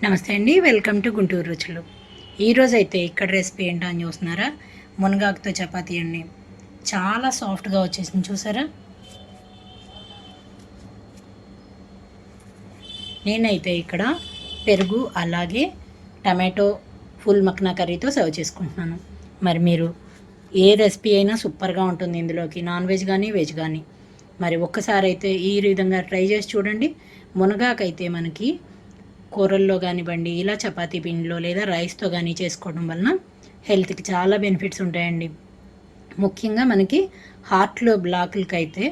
నమస్తే అండి, welcome to Guntur రుచులు. ఈరోజు అయితే ఇక్కడ రెసిపీ ఏంటో అని చూస్తున్నారా? మునగాకుతో చపాతీ అండి. చాలా సాఫ్ట్గా వచ్చేసింది, చూసారా? నేనైతే ఇక్కడ పెరుగు అలాగే టమాటో ఫుల్ మక్నా కర్రీతో సర్వ్ చేసుకుంటున్నాను. మరి మీరు ఏ రెసిపీ అయినా సూపర్గా ఉంటుంది ఇందులోకి, నాన్ వెజ్ కానీ వెజ్ కానీ. మరి ఒక్కసారి అయితే ఈ విధంగా ట్రై చేసి చూడండి. మునగాకైతే మనకి కూరల్లో కానివ్వండి, ఇలా చపాతీ పిండిలో లేదా రైస్తో కానీ చేసుకోవడం వలన హెల్త్కి చాలా బెనిఫిట్స్ ఉంటాయండి. ముఖ్యంగా మనకి హార్ట్లో బ్లాకులకి అయితే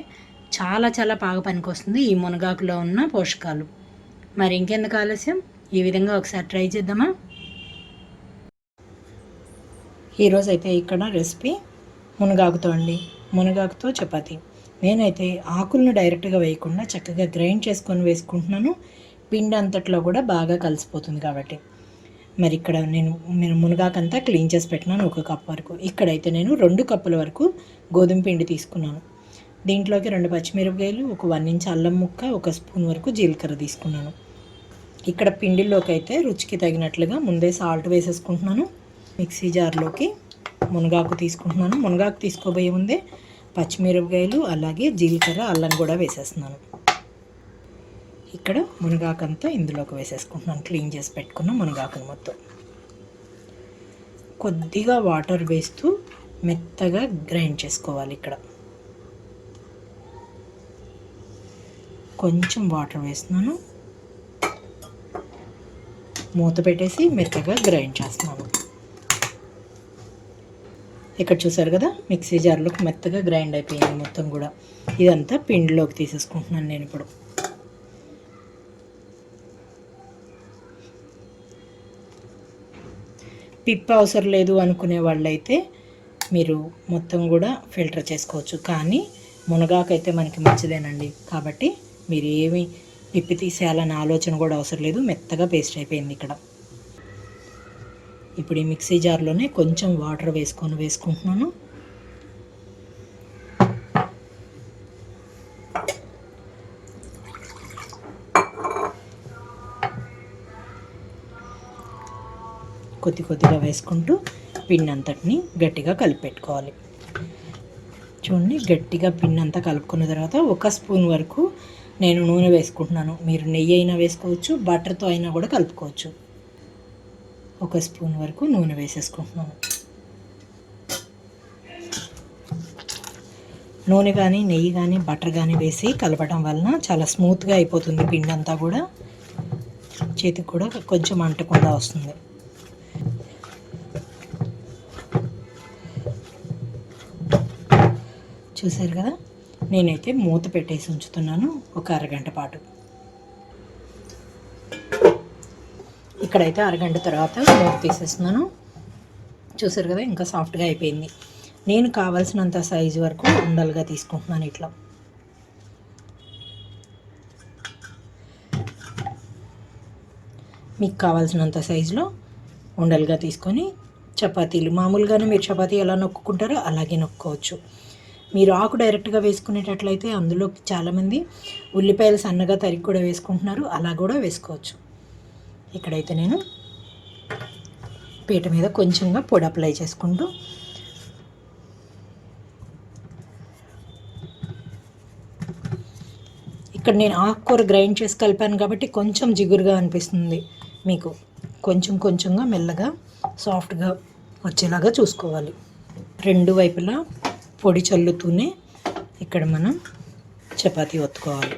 చాలా చాలా బాగా పనికొస్తుంది ఈ మునగాకులో ఉన్న పోషకాలు. మరి ఇంకెందుకు ఆలస్యం, ఈ విధంగా ఒకసారి ట్రై చేద్దామా? ఈరోజు అయితే ఇక్కడ రెసిపీ మునగాకుతో అండి. మునగాకుతో చపాతీ. నేనైతే ఆకులను డైరెక్ట్గా వేయకుండా చక్కగా గ్రైండ్ చేసుకొని వేసుకుంటున్నాను. పిండి అంతట్లో కూడా బాగా కలిసిపోతుంది కాబట్టి. మరి ఇక్కడ నేను మునగాకంతా క్లీన్ చేసి పెట్టినాను 1 కప్ వరకు. ఇక్కడైతే నేను 2 కప్పుల వరకు గోధుమ పిండి తీసుకున్నాను. దీంట్లోకి 2 పచ్చిమిరపకాయలు, ఒక 1 ఇంచ్ అల్లం ముక్క, 1 స్పూన్ వరకు జీలకర్ర తీసుకున్నాను. ఇక్కడ పిండిలోకి అయితే రుచికి తగినట్లుగా ముందే సాల్ట్ వేసేసుకుంటున్నాను. మిక్సీ జార్లోకి మునగాకు తీసుకుంటున్నాను. మునగాకు తీసుకోబోయే ముందే పచ్చిమిరపకాయలు అలాగే జీలకర్ర అల్లం కూడా వేసేస్తున్నాను. ఇక్కడ మునగాకంతా ఇందులోకి వేసేసుకుంటున్నాను. క్లీన్ చేసి పెట్టుకున్న మునగాకును మొత్తం కొద్దిగా వాటర్ వేస్తూ మెత్తగా గ్రైండ్ చేసుకోవాలి. ఇక్కడ కొంచెం వాటర్ వేస్తున్నాను, మూత పెట్టేసి మెత్తగా గ్రైండ్ చేస్తున్నాను. ఇక్కడ చూసారు కదా, మిక్సీ జార్లోకి మెత్తగా గ్రైండ్ అయిపోయింది మొత్తం కూడా. ఇదంతా పిండిలోకి తీసేసుకుంటున్నాను నేను ఇప్పుడు. పిప్ అవసరం లేదు అనుకునే వాళ్ళైతే మీరు మొత్తం కూడా ఫిల్టర్ చేసుకోవచ్చు. కానీ మునగాకైతే మనకి మంచిదేనండి, కాబట్టి మీరు ఏమి పిప్పి తీసేయాలన్న ఆలోచన కూడా అవసరం లేదు. మెత్తగా పేస్ట్ అయిపోయింది ఇక్కడ. ఇప్పుడు ఈ మిక్సీ జార్లోనే కొంచెం వాటర్ వేసుకుంటున్నాను. కొద్దిగా వేసుకుంటూ పిండి అంతటిని గట్టిగా కలిపెట్టుకోవాలి. చూడండి, గట్టిగా పిండి అంతా కలుపుకున్న తర్వాత 1 స్పూన్ వరకు నేను నూనె వేసుకుంటున్నాను. మీరు నెయ్యి అయినా వేసుకోవచ్చు, బటర్తో అయినా కూడా కలుపుకోవచ్చు. 1 స్పూన్ వరకు నూనె వేసేసుకుంటున్నాను. నూనె కానీ నెయ్యి కానీ బటర్ కానీ వేసి కలపడం వలన చాలా స్మూత్గా అయిపోతుంది పిండి అంతా కూడా. చేతికి కూడా కొంచెం అంటకుండా వస్తుంది. చూసారు కదా, నేనైతే మూత పెట్టేసి ఉంచుతున్నాను 1 అరగంట పాటు. ఇక్కడైతే అరగంట తర్వాత మూత తీసేస్తున్నాను. చూసారు కదా, ఇంకా సాఫ్ట్గా అయిపోయింది. నేను కావాల్సినంత సైజు వరకు ఉండలుగా తీసుకుంటున్నాను. ఇట్లా మీకు కావాల్సినంత సైజులో ఉండలుగా తీసుకొని చపాతీలు మామూలుగానే మీరు చపాతీ ఎలా నొక్కుంటారో అలాగే నొక్కోవచ్చు. మీరు ఆకు డైరెక్ట్గా వేసుకునేటట్లయితే అందులోకి చాలామంది ఉల్లిపాయలు సన్నగా తరిగి కూడా వేసుకుంటున్నారు, అలా కూడా వేసుకోవచ్చు. ఇక్కడైతే నేను పీట మీద కొంచెంగా పొడి అప్లై చేసుకుంటూ ఇక్కడ నేను ఆకుకూర గ్రైండ్ చేసి కలిపాను కాబట్టి కొంచెం జిగురుగా అనిపిస్తుంది మీకు. కొంచెంగా మెల్లగా సాఫ్ట్గా వచ్చేలాగా చూసుకోవాలి. 2 వైపులా పొడి చల్లుతూనే ఇక్కడ మనం చపాతీ ఒత్తుకోవాలి.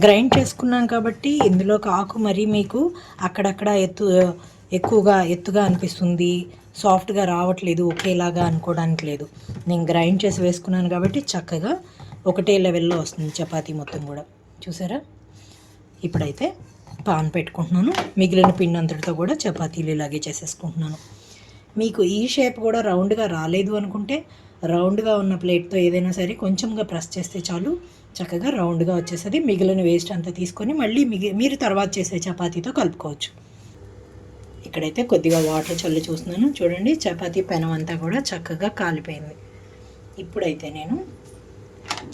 గ్రైండ్ చేసుకున్నాం కాబట్టి ఇందులోకి ఆకు మరీ మీకు అక్కడక్కడ ఎత్తుగా అనిపిస్తుంది, సాఫ్ట్గా రావట్లేదు, ఒకేలాగా అనుకోవడానికి లేదు. నేను గ్రైండ్ చేసి వేసుకున్నాను కాబట్టి చక్కగా ఒకటే లెవెల్లో వస్తుంది చపాతీ మొత్తం కూడా. చూసారా? ఇప్పుడైతే పాన్ పెట్టుకుంటున్నాను. మిగిలిన పిండి అంతటితో కూడా చపాతీలు ఇలాగే చేసేసుకుంటున్నాను. మీకు ఈ షేప్ కూడా రౌండ్గా రాలేదు అనుకుంటే రౌండ్గా ఉన్న ప్లేట్తో ఏదైనా సరే కొంచెంగా ప్రెస్ చేస్తే చాలు, చక్కగా రౌండ్గా వచ్చేస్తుంది. మిగిలిన వేస్ట్ అంతా తీసుకొని మళ్ళీ మీరు తర్వాత చేసే చపాతీతో కలుపుకోవచ్చు. ఇక్కడైతే కొద్దిగా వాటర్ చల్లి చూస్తున్నాను. చూడండి, చపాతీ పెనం అంతా కూడా చక్కగా కాలిపోయింది. ఇప్పుడైతే నేను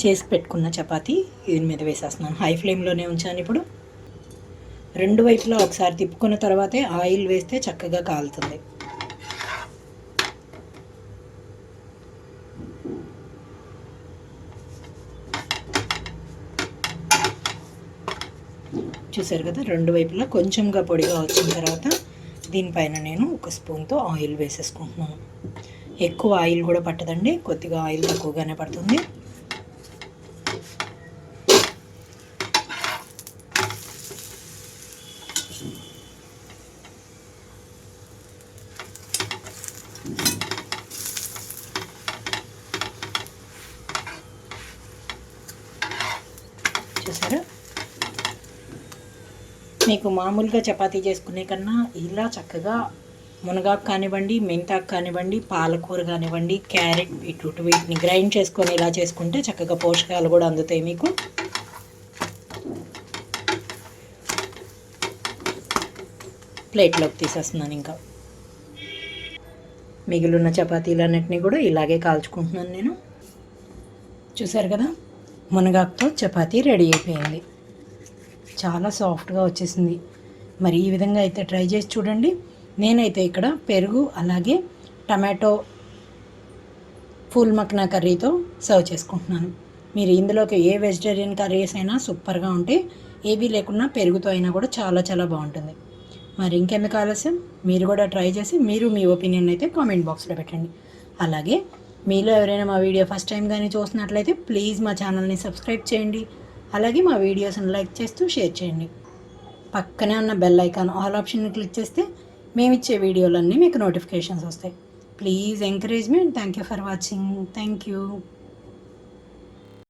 చేసి పెట్టుకున్న చపాతీ దీని మీద వేసేస్తున్నాను. హై ఫ్లేమ్లోనే ఉంచాను. ఇప్పుడు రెండు వైపులా ఒకసారి తిప్పుకున్న తర్వాతే ఆయిల్ వేస్తే చక్కగా కాలుతుంది. చూసారు కదా, రెండు వైపులా కొంచెంగా పొడిగా వచ్చిన తర్వాత దీనిపైన నేను ఒక స్పూన్తో ఆయిల్ వేసేసుకుంటున్నాను. ఎక్కువ ఆయిల్ కూడా పట్టదండి, కొద్దిగా ఆయిల్ తక్కువగానే పడుతుంది. చూసారా, మీకు మామూలుగా చపాతీ చేసుకునే కన్నా ఇలా చక్కగా మునగాకు కానివ్వండి, మెంతాకు కానివ్వండి, పాలకూర కానివ్వండి, క్యారెట్, బీట్రూట్ వీటిని గ్రైండ్ చేసుకొని ఇలా చేసుకుంటే చక్కగా పోషకాలు కూడా అందుతాయి మీకు. ప్లేట్లోకి తీసేస్తున్నాను. ఇంకా మిగిలిన చపాతీలన్నిటినీ కూడా ఇలాగే కాల్చుకుంటున్నాను నేను. చూసారు కదా, మునగాకుతో చపాతీ రెడీ అయిపోయింది. చాలా సాఫ్ట్గా వచ్చేసింది. మరి ఈ విధంగా అయితే ట్రై చేసి చూడండి. నేనైతే ఇక్కడ పెరుగు అలాగే టమాటో ఫూల్ మక్నా కర్రీతో సర్వ్ చేసుకుంటున్నాను. మీరు ఇందులోకి ఏ వెజిటేరియన్ కర్రీస్ అయినా సూపర్గా ఉంటాయి. ఏవీ లేకున్నా పెరుగుతో అయినా కూడా చాలా చాలా బాగుంటుంది. మరి ఇంకెందుకు ఆలస్యం, మీరు కూడా ట్రై చేసి మీరు మీ ఒపీనియన్ అయితే కామెంట్ బాక్స్లో పెట్టండి. అలాగే మీలో ఎవరైనా మా వీడియో ఫస్ట్ టైం కానీ చూసినట్లయితే ప్లీజ్ మా ఛానల్ని సబ్స్క్రైబ్ చేయండి. అలాగే మా వీడియోస్ని లైక్ చేస్తూ షేర్ చేయండి. పక్కనే ఉన్న బెల్ ఐకాన్ ఆల్ ఆప్షన్ని క్లిక్ చేస్తే మేమిచ్చే వీడియోలన్నీ మీకు నోటిఫికేషన్స్ వస్తాయి. Please encourage me and thank you for watching. Thank you.